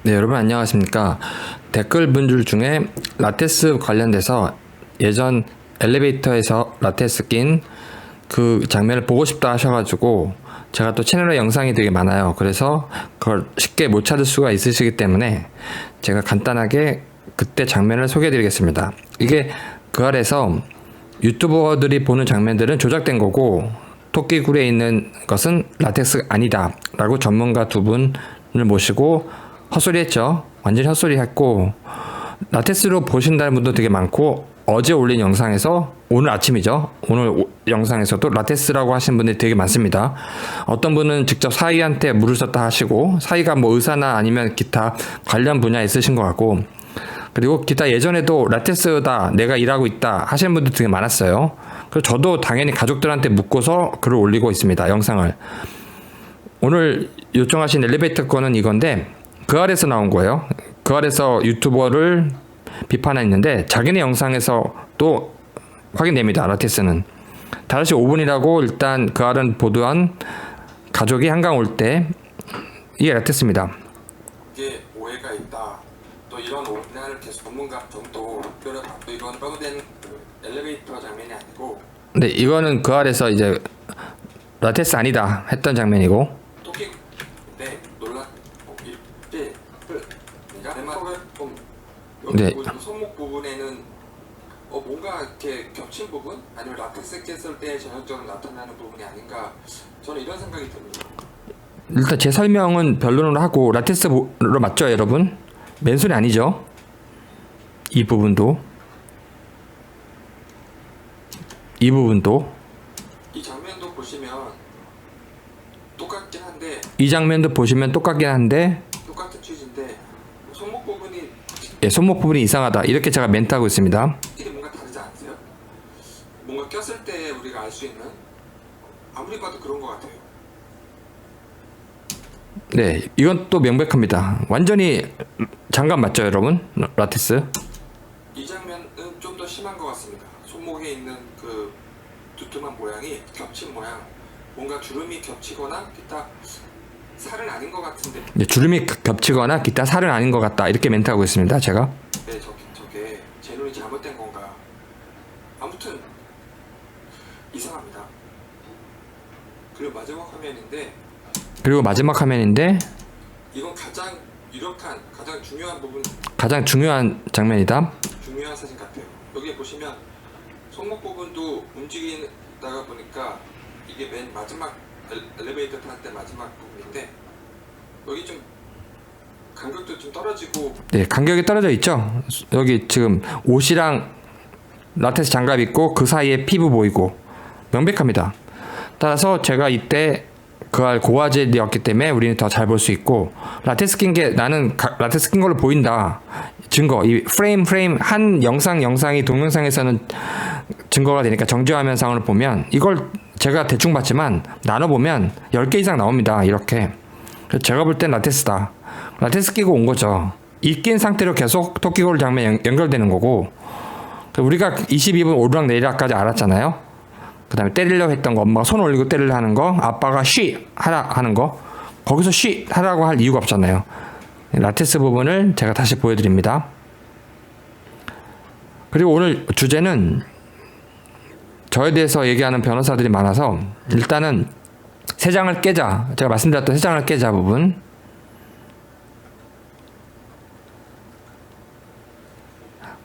네, 여러분 안녕하십니까. 댓글 분들 중에 라테스 관련돼서 예전 엘리베이터에서 라테스 낀 그 장면을 보고 싶다 하셔가지고 제가 또 채널에 영상이 되게 많아요. 그래서 그걸 쉽게 못 찾을 수가 있으시기 때문에 제가 간단하게 그때 장면을 소개해 드리겠습니다. 이게 그 아래서 유튜버들이 보는 장면들은 조작된 거고 토끼굴에 있는 것은 라텍스 아니다 라고 전문가 두 분을 모시고 헛소리 했죠. 완전히 헛소리 했고 라텍스로 보신다는 분도 되게 많고 어제 올린 영상에서 오늘 아침이죠. 오늘 영상에서도 라텍스라고 하시는 분들이 되게 많습니다. 어떤 분은 직접 사이한테 물을 썼다 하시고 사이가 뭐 의사나 아니면 기타 관련 분야에 있으신 것 같고 그리고 기타 예전에도 라텍스다 내가 일하고 있다 하시는 분들 되게 많았어요. 그래서 저도 당연히 가족들한테 묻고서 글을 올리고 있습니다. 영상을. 오늘 요청하신 엘리베이터 건은 이건데 그 아래서 나온 거예요. 그 아래서 유튜버를 비판했는데 자기네 영상에서 또 확인됩니다. 라텍스는 5시 5분이라고 일단 그 아래는 보도한 가족이 한강 올 때 이게 라텍스입니다. 이게 오해가 있다. 또 이런 오해를 계속 전문가 정도 이런 뻥된 엘리베이터 장면이 아니고. 네, 이거는 그 아래서 이제 라텍스 아니다 했던 장면이고. 토끼인데 놀라. 네. 손목 부분에는 뭔가 이렇게 겹친 부분 아니면 라텍스 꼈을 때 전형적으로 나타나는 부분이 아닌가 저는 이런 생각이 듭니다. 일단 제 설명은 변론으로 하고 라텍스로 맞죠, 여러분? 맨손이 아니죠? 이 부분도 이 장면도 보시면 똑같긴 한데 이 장면도 보시면 똑같긴 한데 똑같은 취지인데 손목 부분이 손목 부분이 이상하다 이렇게 제가 멘트하고 있습니다. 뭔가 다르지 않으세요? 뭔가 꼈을 때 우리가 알 수 있는 아무리 봐도 그런 것 같아요. 네, 이건 또 명백합니다. 완전히 장갑 맞죠, 여러분? 라텍스. 이 장면은 좀 더 심한 것 같습니다. 손목에 있는 그 두툼한 모양이 겹친 모양, 뭔가 주름이 겹치거나 기타 살은 아닌 것 같은데. 네, 주름이 겹치거나 기타 살은 아닌 것 같다 이렇게 멘트하고 있습니다. 제가. 네, 저게 제 눈이 잘못된 건가? 아무튼 이상합니다. 그리고 마지막 화면인데 이건 가장 유력한, 가장 중요한 장면이다. 중요한 사진 같아요. 여기 보시면 손목 부분도 움직이다가 보니까 이게 맨 마지막 엘리베이터 탈 때 마지막 부분인데 여기 좀 간격도 좀 떨어지고. 네, 간격이 떨어져 있죠. 여기 지금 옷이랑 라텍스 장갑 입고 그 사이에 피부 보이고 명백합니다. 따라서 제가 이때 그알 고화질이었기 때문에 우리는 더 잘 볼 수 있고 라텍스 낀 게 나는 라텍스 낀 걸로 보인다. 증거 이 프레임 한 영상이 동영상에서는 증거가 되니까 정지화면상으로 보면 이걸 제가 대충 봤지만 나눠보면 10개 이상 나옵니다. 이렇게. 그래서 제가 볼 땐 라텍스다. 라텍스 끼고 온 거죠. 이 낀 상태로 계속 토끼골 장면 연결되는 거고 우리가 22분 오르락내리락까지 알았잖아요. 그 다음에 때리려고 했던 거 엄마가 손 올리고 때리려 하는 거 아빠가 쉬 하라 하는 거 거기서 쉬 하라고 할 이유가 없잖아요. 라텍스 부분을 제가 다시 보여드립니다. 그리고 오늘 주제는 저에 대해서 얘기하는 변호사들이 많아서 일단은 세 장을 깨자, 제가 말씀드렸던 세 장을 깨자 부분.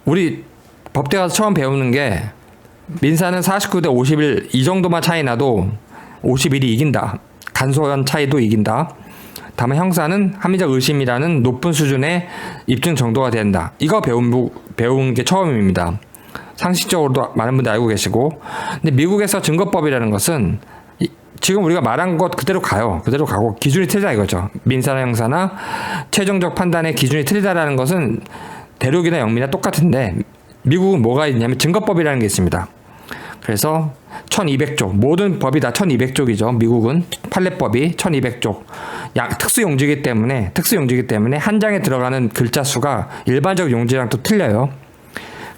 우리 법대 가서 처음 배우는 게 민사는 49대 51 이 정도만 차이 나도 51이 이긴다. 간소한 차이도 이긴다. 다만 형사는 합리적 의심이라는 높은 수준의 입증 정도가 된다. 이거 배운 게 처음입니다. 상식적으로도 많은 분들 알고 계시고. 근데 미국에서 증거법이라는 것은 지금 우리가 말한 것 그대로 가요. 그대로 가고 기준이 틀리다 이거죠. 민사나 형사나 최종적 판단의 기준이 틀리다라는 것은 대륙이나 영미나 똑같은데 미국은 뭐가 있냐면 증거법이라는 게 있습니다. 그래서 1200쪽 모든 법이 다 1200쪽이죠. 미국은 판례법이 1200쪽 특수 용지이기 때문에 한 장에 들어가는 글자 수가 일반적 용지랑 또 틀려요.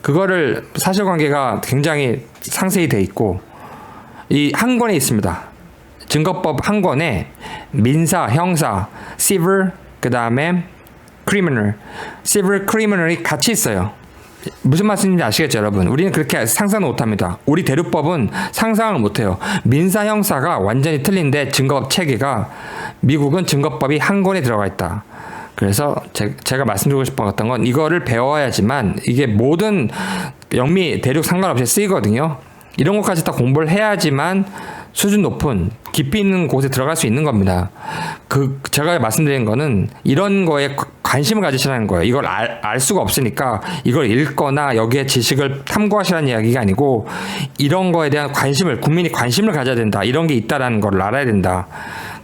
그거를 사실관계가 굉장히 상세히 돼 있고 이 한 권에 있습니다. 증거법 한 권에 민사, 형사, civil 그 다음에 civil criminal이 같이 있어요. 무슨 말씀인지 아시겠죠, 여러분? 우리는 그렇게 상상을 못합니다. 우리 대륙법은 상상을 못해요. 민사 형사가 완전히 틀린데 증거법 체계가 미국은 증거법이 한 권에 들어가 있다. 그래서 제가 말씀드리고 싶었던 건 이거를 배워야지만 이게 모든 영미 대륙 상관없이 쓰이거든요. 이런 것까지 다 공부를 해야지만 수준 높은 깊이 있는 곳에 들어갈 수 있는 겁니다. 제가 말씀드린 거는 이런 거에 관심을 가지시라는 거예요. 이걸 알 수가 없으니까 이걸 읽거나 여기에 지식을 탐구하시라는 이야기가 아니고 이런 거에 대한 국민이 관심을 가져야 된다. 이런 게 있다라는 걸 알아야 된다.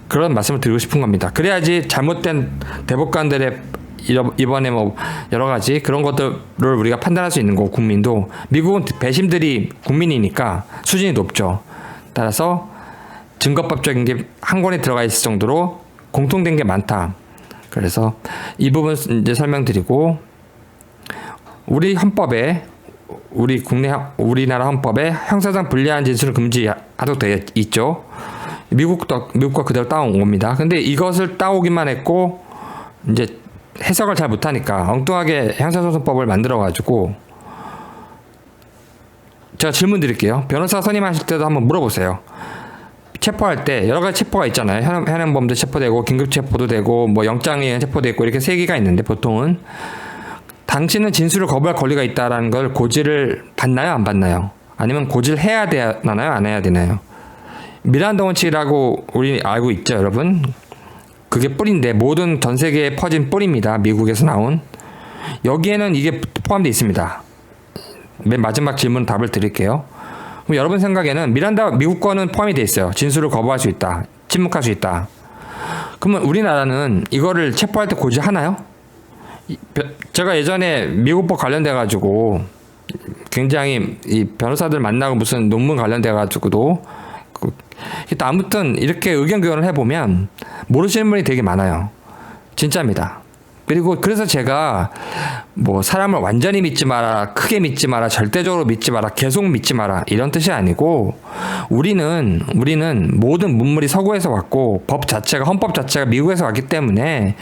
그런 말씀을 드리고 싶은 겁니다. 그래야지 잘못된 대법관들의 이번에 뭐 여러 가지 그런 것들을 우리가 판단할 수 있는 거고, 국민도. 미국은 배심들이 국민이니까 수준이 높죠. 따라서 증거법적인 게 한 권에 들어가 있을 정도로 공통된 게 많다. 그래서 이 부분 이제 설명드리고, 우리 헌법에 우리나라 헌법에 형사상 불리한 진술을 금지하도록 되어 있죠. 미국과 그대로 따온 겁니다. 근데 이것을 따오기만 했고 이제 해석을 잘 못하니까 엉뚱하게 형사소송법을 만들어가지고, 제가 질문 드릴게요. 변호사 선임하실 때도 한번 물어보세요. 체포할 때 여러 가지 체포가 있잖아요. 현행범도 체포되고 긴급체포도 되고 뭐 영장에 의한 체포도 있고 이렇게 세 개가 있는데, 보통은 당신은 진술을 거부할 권리가 있다라는 걸 고지를 받나요, 안 받나요? 아니면 고지를 해야 되나요, 안 해야 되나요? 미란다 원칙이라고 우리 알고 있죠, 여러분? 그게 뿌리인데, 모든 전 세계에 퍼진 뿌리입니다. 미국에서 나온. 여기에는 이게 포함되어 있습니다. 맨 마지막 질문 답을 드릴게요. 그럼 여러분 생각에는 미국 거는 포함이 되어 있어요. 진술을 거부할 수 있다. 침묵할 수 있다. 그러면 우리나라는 이거를 체포할 때 고지하나요? 제가 예전에 미국법 관련돼 가지고 굉장히 이 변호사들 만나고 무슨 논문 관련돼 가지고도 아무튼 이렇게 의견 교환을 해보면 모르시는 분이 되게 많아요. 진짜입니다. 그래서 제가 뭐 사람을 완전히 믿지 마라, 크게 믿지 마라, 절대적으로 믿지 마라, 계속 믿지 마라, 이런 뜻이 아니고, 우리는 모든 문물이 서구에서 왔고 헌법 자체가 미국에서 왔기 때문에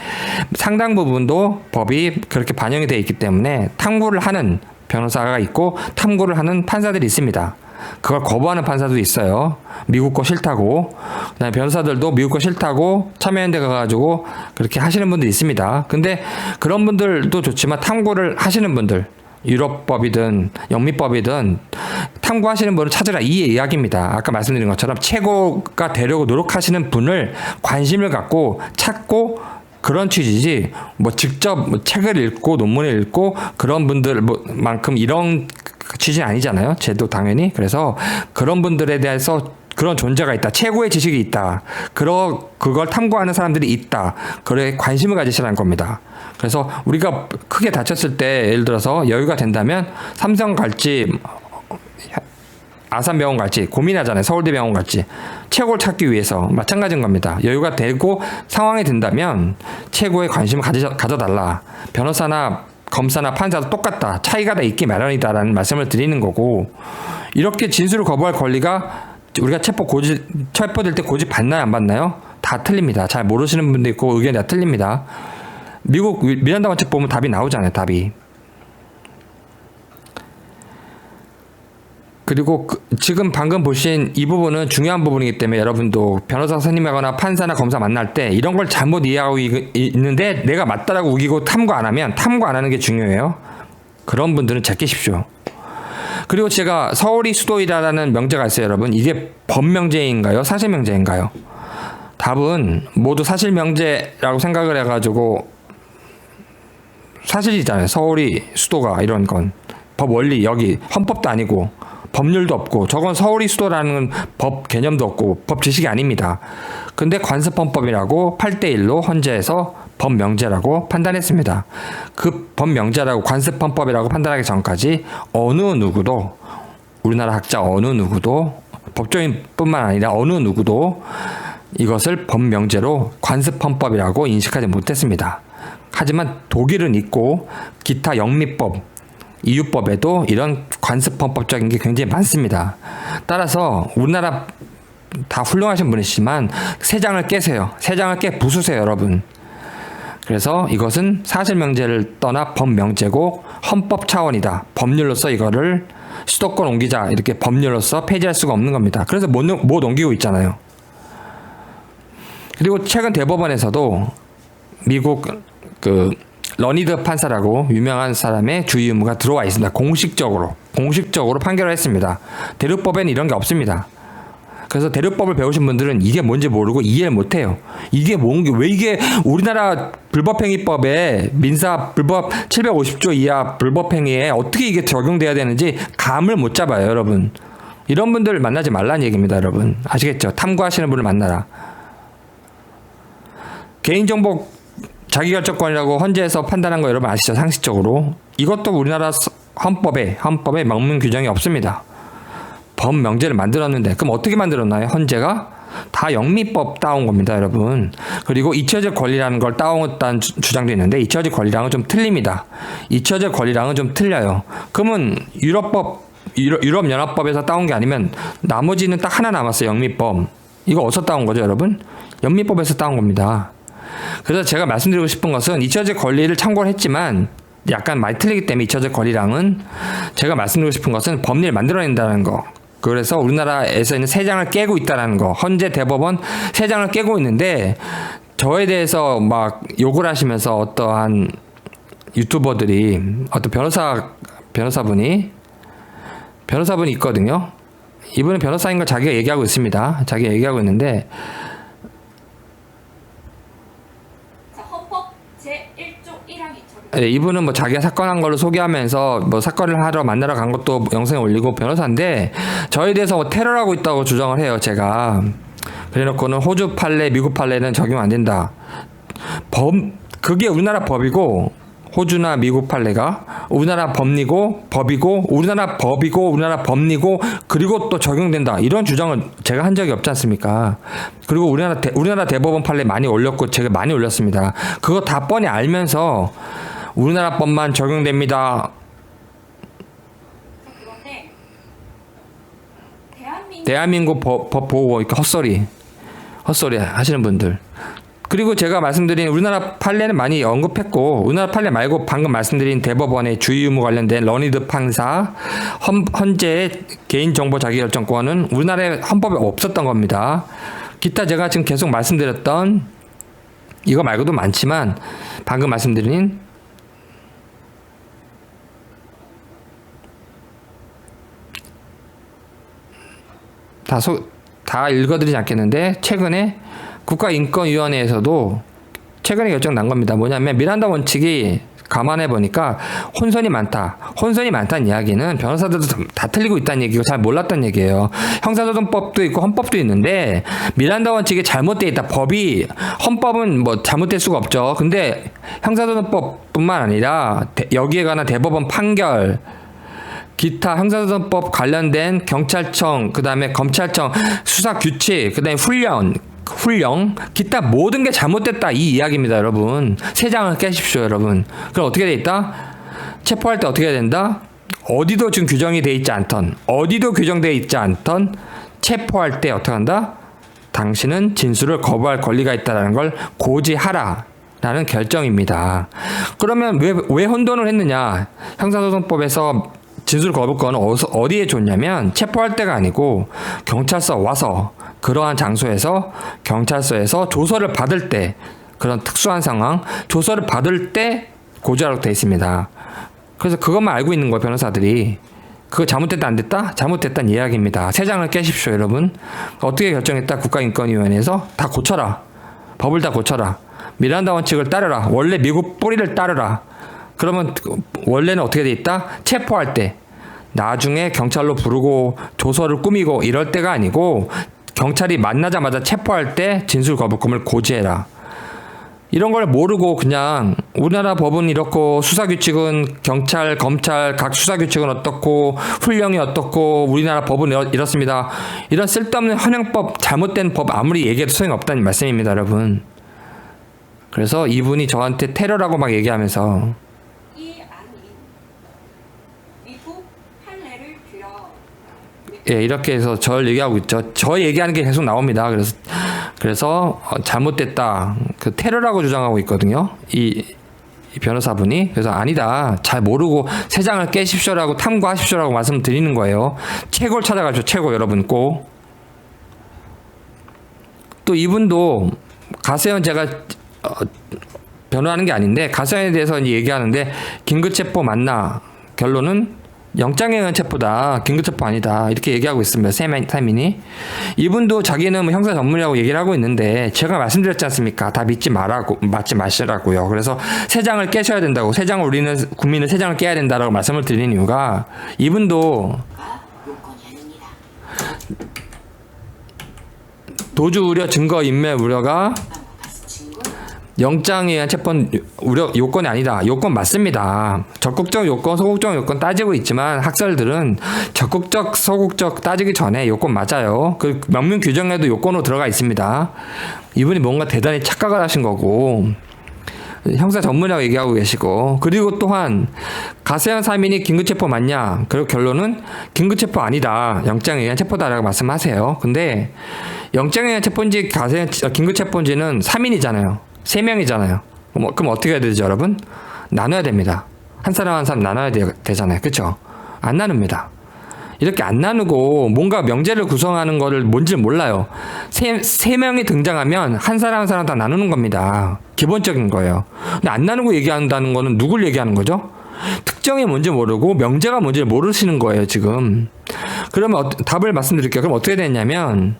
상당 부분도 법이 그렇게 반영이 되어 있기 때문에 탐구를 하는 변호사가 있고 탐구를 하는 판사들이 있습니다. 그걸 거부하는 판사도 있어요. 미국 거 싫다고. 그다음에 변호사들도 미국 거 싫다고 참여연대 가가지고 그렇게 하시는 분들이 있습니다. 근데 그런 분들도 좋지만 탐구를 하시는 분들, 유럽법이든 영미법이든 탐구하시는 분을 찾으라, 이 이야기입니다. 아까 말씀드린 것처럼 최고가 되려고 노력하시는 분을 관심을 갖고 찾고, 그런 취지지 뭐 직접 책을 읽고 논문을 읽고 그런 분들만큼 이런 취지는 아니잖아요. 제도 당연히. 그래서 그런 분들에 대해서 그런 존재가 있다, 최고의 지식이 있다, 그걸 탐구하는 사람들이 있다, 그래 관심을 가지시라는 겁니다. 그래서 우리가 크게 다쳤을 때, 예를 들어서 여유가 된다면 삼성 갈지 아산병원 갈지 고민하잖아요. 서울대병원 갈지. 최고를 찾기 위해서 마찬가지인 겁니다. 여유가 되고 상황이 된다면 최고의 관심을 가져달라. 변호사나 검사나 판사도 똑같다. 차이가 다 있기 마련이다라는 말씀을 드리는 거고, 이렇게 진술을 거부할 권리가 우리가 체포될 때 고지 받나요, 안 받나요? 다 틀립니다. 잘 모르시는 분도 있고 의견이 다 틀립니다. 미국 미란다 원칙 보면 답이 나오잖아요. 답이. 그리고 지금 방금 보신 이 부분은 중요한 부분이기 때문에 여러분도 변호사 선임하거나 판사나 검사 만날 때 이런 걸 잘못 이해하고 있는데 내가 맞다라고 우기고 탐구 안 하는 게 중요해요. 그런 분들은 제끼십시오. 그리고 제가 서울이 수도이다라는 명제가 있어요, 여러분. 이게 법명제인가요, 사실명제인가요? 답은 모두 사실명제라고 생각을 해가지고, 사실이잖아요. 서울이 수도가, 이런 건 법 원리, 여기 헌법도 아니고 법률도 없고, 저건 서울이 수도라는 법 개념도 없고 법 지식이 아닙니다. 근데 관습헌법이라고 8대1로 헌재에서 법명제라고 판단했습니다. 그 법명제라고 관습헌법이라고 판단하기 전까지 어느 누구도, 우리나라 학자 어느 누구도, 법조인뿐만 아니라 어느 누구도 이것을 법명제로 관습헌법이라고 인식하지 못했습니다. 하지만 독일은 있고 기타 영미법, 이유법에도 이런 관습헌법적인 게 굉장히 많습니다. 따라서 우리나라 다 훌륭하신 분이시지만 세 장을 깨세요. 세 장을 깨 부수세요, 여러분. 그래서 이것은 사실명제를 떠나 법명제고 헌법 차원이다. 법률로서 이거를 수도권 옮기자 이렇게 법률로서 폐지할 수가 없는 겁니다. 그래서 못 옮기고 있잖아요. 그리고 최근 대법원에서도 미국 그 러니드 판사라고 유명한 사람의 주의 의무가 들어와 있습니다. 공식적으로 판결을 했습니다. 대륙법에는 이런 게 없습니다. 그래서 대륙법을 배우신 분들은 이게 뭔지 모르고 이해를 못해요. 이게 왜 이게 우리나라 불법행위법에 민사 불법 750조 이하 불법행위에 어떻게 이게 적용돼야 되는지 감을 못 잡아요, 여러분. 이런 분들 만나지 말라는 얘기입니다, 여러분. 아시겠죠? 탐구하시는 분을 만나라. 개인정보 자기결정권이라고 헌재에서 판단한 거 여러분 아시죠? 상식적으로. 이것도 우리나라 헌법에 명문 규정이 없습니다. 법명제를 만들었는데 그럼 어떻게 만들었나요? 헌재가 다 영미법 따온 겁니다, 여러분. 그리고 잊혀질 권리라는 걸 따온다는 주장도 있는데 잊혀질 권리랑은 좀 틀립니다. 잊혀질 권리랑은 좀 틀려요. 그러면 유럽연합법에서 따온 게 아니면 나머지는 딱 하나 남았어요, 영미법. 이거 어디서 따온 거죠, 여러분? 영미법에서 따온 겁니다. 그래서 제가 말씀드리고 싶은 것은 잊혀질 권리를 참고를 했지만 약간 많이 틀리기 때문에 잊혀질 권리랑은 제가 말씀드리고 싶은 것은 법리를 만들어낸다는 거. 그래서 우리나라에서 있는 세장을 깨고 있다는 거. 헌재 대법원 세장을 깨고 있는데 저에 대해서 막 욕을 하시면서 어떠한 유튜버들이 어떤 변호사분이 있거든요. 이분은 변호사인 걸 자기가 얘기하고 있습니다. 자기가 얘기하고 있는데 이분은 뭐 자기가 사건한 걸로 소개하면서 뭐 사건을 하러 만나러 간 것도 영상에 올리고 변호사인데 저에 대해서 뭐 테러하고 있다고 주장을 해요. 제가 그래놓고는 호주 판례, 미국 판례는 적용 안 된다. 그게 우리나라 법이고 호주나 미국 판례가 우리나라 법리고 법이고 우리나라 법리고 그리고 또 적용된다. 이런 주장을 제가 한 적이 없지 않습니까? 그리고 우리나라 대법원 판례 많이 올렸고 제가 많이 올렸습니다. 그거 다 뻔히 알면서 우리나라 법만 적용됩니다. 그런데 대한민국 법 보고 이렇게 헛소리 하시는 분들. 그리고 제가 말씀드린 우리나라 판례는 많이 언급했고 우리나라 판례 말고 방금 말씀드린 대법원의 주의 의무 관련된 러니드 판사 헌재의 개인정보 자기결정권은 우리나라의 헌법에 없었던 겁니다. 기타 제가 지금 계속 말씀드렸던 이거 말고도 많지만 방금 말씀드린 다 읽어드리지 않겠는데 최근에 국가인권위원회에서도 최근에 결정 난 겁니다. 뭐냐면 미란다 원칙이 감안해 보니까 혼선이 많다는 이야기는 변호사들도 다 틀리고 있다는 얘기고 잘 몰랐던 얘기예요. 형사소송법도 있고 헌법도 있는데 미란다 원칙이 잘못되어 있다. 헌법은 뭐 잘못될 수가 없죠. 근데 형사소송법뿐만 아니라 여기에 관한 대법원 판결 기타 형사소송법 관련된 경찰청, 그 다음에 검찰청 수사규칙, 그 다음에 훈령, 기타 모든 게 잘못됐다 이 이야기입니다, 여러분. 세 장을 깨십시오, 여러분. 그럼 어떻게 돼 있다? 체포할 때 어떻게 해야 된다? 어디도 지금 규정이 돼 있지 않던, 체포할 때 어떻게 한다? 당신은 진술을 거부할 권리가 있다는 걸 고지하라. 라는 결정입니다. 그러면 왜 혼돈을 했느냐? 형사소송법에서 진술 거부권은 어디에 줬냐면 체포할 때가 아니고 경찰서 와서 그러한 장소에서 경찰서에서 조서를 받을 때 그런 특수한 상황 조서를 받을 때 고지하라고 되어 있습니다. 그래서 그것만 알고 있는 거예요, 변호사들이. 그거 잘못됐다 안 됐다? 잘못됐다는 이야기입니다. 세 장을 깨십시오, 여러분. 어떻게 결정했다? 국가인권위원회에서 다 고쳐라. 법을 다 고쳐라. 미란다 원칙을 따르라. 원래 미국 뿌리를 따르라. 그러면 원래는 어떻게 돼 있다? 체포할 때 나중에 경찰로 부르고 조서를 꾸미고 이럴 때가 아니고 경찰이 만나자마자 체포할 때 진술 거부권을 고지해라. 이런 걸 모르고 그냥 우리나라 법은 이렇고 수사규칙은 경찰, 검찰 각 수사규칙은 어떻고 훈령이 어떻고 우리나라 법은 이렇습니다. 이런 쓸데없는 헌형법 잘못된 법 아무리 얘기해도 소용없다는 말씀입니다, 여러분. 그래서 이분이 저한테 테러라고 막 얘기하면서 예, 이렇게 해서 저를 얘기하고 있죠. 저 얘기하는 게 계속 나옵니다. 그래서 그래서 잘못됐다. 그 테러라고 주장하고 있거든요. 이 변호사분이. 그래서 아니다. 잘 모르고 세 장을 깨십시오라고 탐구하십시오라고 말씀드리는 거예요. 최고를 찾아가죠. 최고 여러분 꼭. 또 이분도 가세현 제가 변호하는 게 아닌데 가세현에 대해서 얘기하는데 긴급체포 맞나? 결론은 영장에 의한 체포다. 긴급체포 아니다. 이렇게 얘기하고 있습니다. 세민이. 이분도 자기는 뭐 형사 전문이라고 얘기를 하고 있는데 제가 말씀드렸지 않습니까? 다 믿지 마시라고요. 그래서 세 장을 깨셔야 된다고. 세 장을 우리는 국민은 세 장을 깨야 된다라고 말씀을 드린 이유가 이분도 도주 우려, 증거 인멸 우려가 영장에 의한 체포는 우려 요건이 아니다. 요건 맞습니다. 적극적 요건, 소극적 요건 따지고 있지만 학설들은 적극적, 소극적 따지기 전에 요건 맞아요. 그 명문 규정에도 요건으로 들어가 있습니다. 이분이 뭔가 대단히 착각을 하신 거고 형사 전문이라고 얘기하고 계시고 그리고 또한 가세현 사민이 긴급체포 맞냐? 그리고 결론은 긴급체포 아니다. 영장에 의한 체포다라고 말씀하세요. 근데 영장에 의한 체포인지 가세현 긴급체포인지는 3인이잖아요. 3명이잖아요. 그럼 어떻게 해야 되죠, 여러분? 나눠야 됩니다. 한 사람 한 사람 나눠야 되잖아요. 그쵸? 안 나눕니다. 이렇게 안 나누고 뭔가 명제를 구성하는 거를 뭔지 몰라요. 세 명이 등장하면 한 사람 한 사람 다 나누는 겁니다. 기본적인 거예요. 근데 안 나누고 얘기한다는 거는 누굴 얘기하는 거죠? 특정이 뭔지 모르고 명제가 뭔지 모르시는 거예요, 지금. 그러면 답을 말씀드릴게요. 그럼 어떻게 됐냐면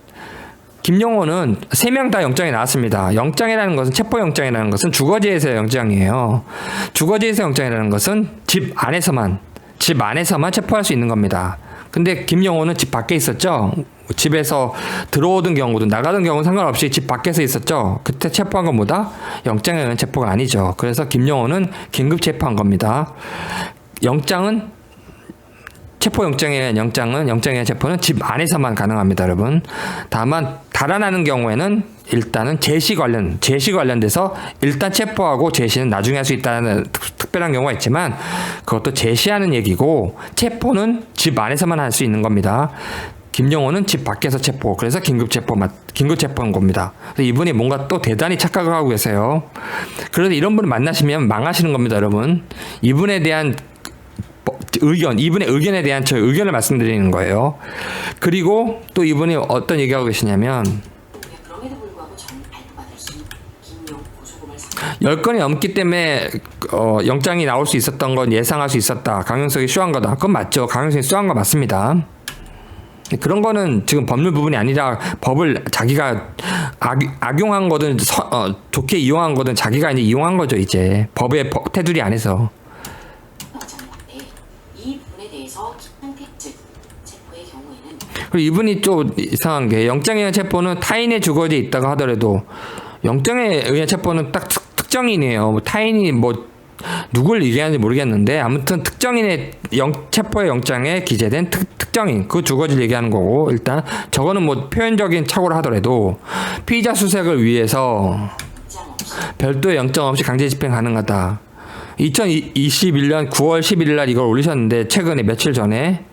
김용호는 3명 다 영장에 나왔습니다. 영장이라는 것은 체포영장이라는 것은 주거지에서의 영장이에요. 주거지에서 영장이라는 것은 집 안에서만 체포할 수 있는 겁니다. 근데 김용호는 집 밖에 있었죠. 집에서 들어오던 경우도 나가던 경우는 상관없이 집 밖에서 있었죠. 그때 체포한 건 뭐다? 영장에 의한 체포가 아니죠. 그래서 김용호는 긴급 체포한 겁니다. 체포영장에 의한 영장에 의한 체포는 집 안에서만 가능합니다, 여러분. 다만 달아나는 경우에는 일단은 제시 관련돼서 일단 체포하고 제시는 나중에 할 수 있다는 특별한 경우가 있지만 그것도 제시하는 얘기고 체포는 집 안에서만 할 수 있는 겁니다. 김용호는 집 밖에서 체포. 그래서 긴급 체포한 겁니다. 그래서 이분이 뭔가 또 대단히 착각을 하고 계세요. 그래서 이런 분을 만나시면 망하시는 겁니다, 여러분. 이분의 의견에 대한 저의 의견을 말씀드리는 거예요. 그리고 또 이분이 어떤 얘기하고 계시냐면 10건이 넘기 때문에 영장이 나올 수 있었던 건 예상할 수 있었다. 강용석이 쇼한 거다. 그건 맞죠. 강용석이 쇼한 거 맞습니다. 그런 거는 지금 법률 부분이 아니라 법을 자기가 악용한 거든 좋게 이용한 거든 자기가 이제 이용한 거죠. 이제 법의 테두리 안에서. 그리고 이분이 좀 이상한 게 영장에 의한 체포는 타인의 주거지에 있다가 하더라도 영장에 의한 체포는 딱 특정인이에요. 뭐 타인이 뭐 누굴 얘기하는지 모르겠는데 아무튼 특정인의 체포의 영장에 기재된 특정인 그 주거지를 얘기하는 거고 일단 저거는 뭐 표현적인 착오를 하더라도 피의자 수색을 위해서 별도의 영장 없이 강제 집행 가능하다. 2021년 9월 11일 날 이걸 올리셨는데 최근에 며칠 전에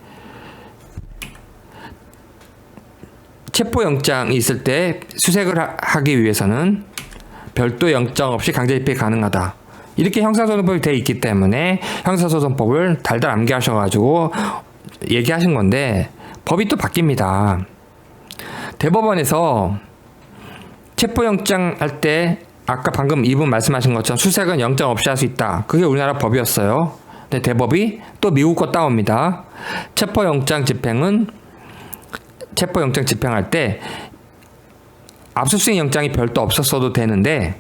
체포영장이 있을 때 수색을 하기 위해서는 별도 영장 없이 강제 집행이 가능하다. 이렇게 형사소송법이 되어 있기 때문에 형사소송법을 달달 암기하셔가지고 얘기하신 건데 법이 또 바뀝니다. 대법원에서 체포영장 할 때 아까 방금 이분 말씀하신 것처럼 수색은 영장 없이 할 수 있다. 그게 우리나라 법이었어요. 근데 대법이 또 미국 거 따옵니다. 체포영장 집행할 때 압수수색 영장이 별도 없었어도 되는데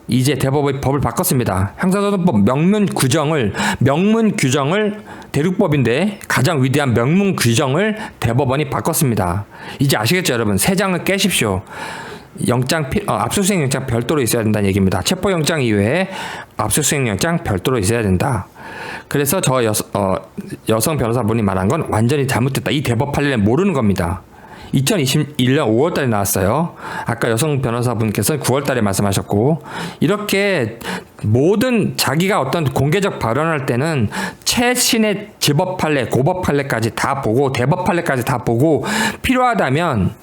이제 대법이 법을 바꿨습니다. 형사소송법 명문 규정을 대륙법인데 가장 위대한 명문 규정을 대법원이 바꿨습니다. 이제 아시겠죠, 여러분? 세 장을 깨십시오. 압수수색 영장 별도로 있어야 된다는 얘기입니다. 체포영장 이외에 압수수색 영장 별도로 있어야 된다. 그래서 저 여성 변호사분이 말한 건 완전히 잘못됐다. 이 대법 판례는 모르는 겁니다. 2021년 5월달에 나왔어요. 아까 여성 변호사분께서 9월달에 말씀하셨고 이렇게 모든 자기가 어떤 공개적 발언할 때는 최신의 지법 판례, 고법 판례까지 다 보고 대법 판례까지 다 보고 필요하다면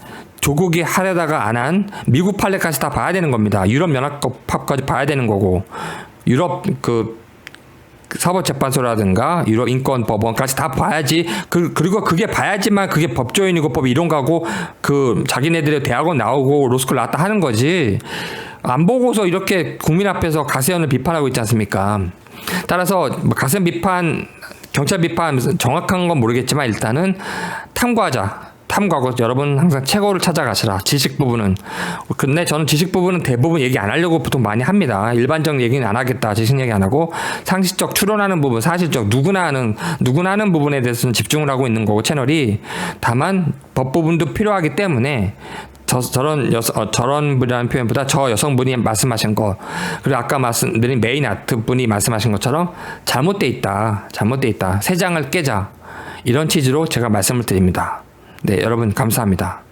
조국이 하려다가 안 한 미국 판례까지 다 봐야 되는 겁니다. 유럽 연합법까지 봐야 되는 거고, 유럽 그 사법재판소라든가 유럽 인권법원까지 다 봐야지. 그리고 그게 봐야지만 그게 법조인이고 법 이론가고 그 자기네들의 대학원 나오고 로스쿨 나왔다 하는 거지. 안 보고서 이렇게 국민 앞에서 가세현을 비판하고 있지 않습니까? 따라서 가세현 비판, 경찰 비판 정확한 건 모르겠지만 일단은 탐구하고 여러분 항상 최고를 찾아가시라. 지식 부분은. 근데 저는 지식 부분은 대부분 얘기 안 하려고 보통 많이 합니다. 일반적 얘기는 안 하겠다. 지식 얘기 안 하고 상식적 추론하는 부분, 사실적 누구나 하는 부분에 대해서는 집중을 하고 있는 거고 채널이. 다만 법 부분도 필요하기 때문에 저런 분이라는 표현보다 저 여성분이 말씀하신 거, 그리고 아까 말씀드린 메인 아트 분이 말씀하신 것처럼 잘못돼 있다. 새 장을 깨자. 이런 취지로 제가 말씀을 드립니다. 네, 여러분 감사합니다.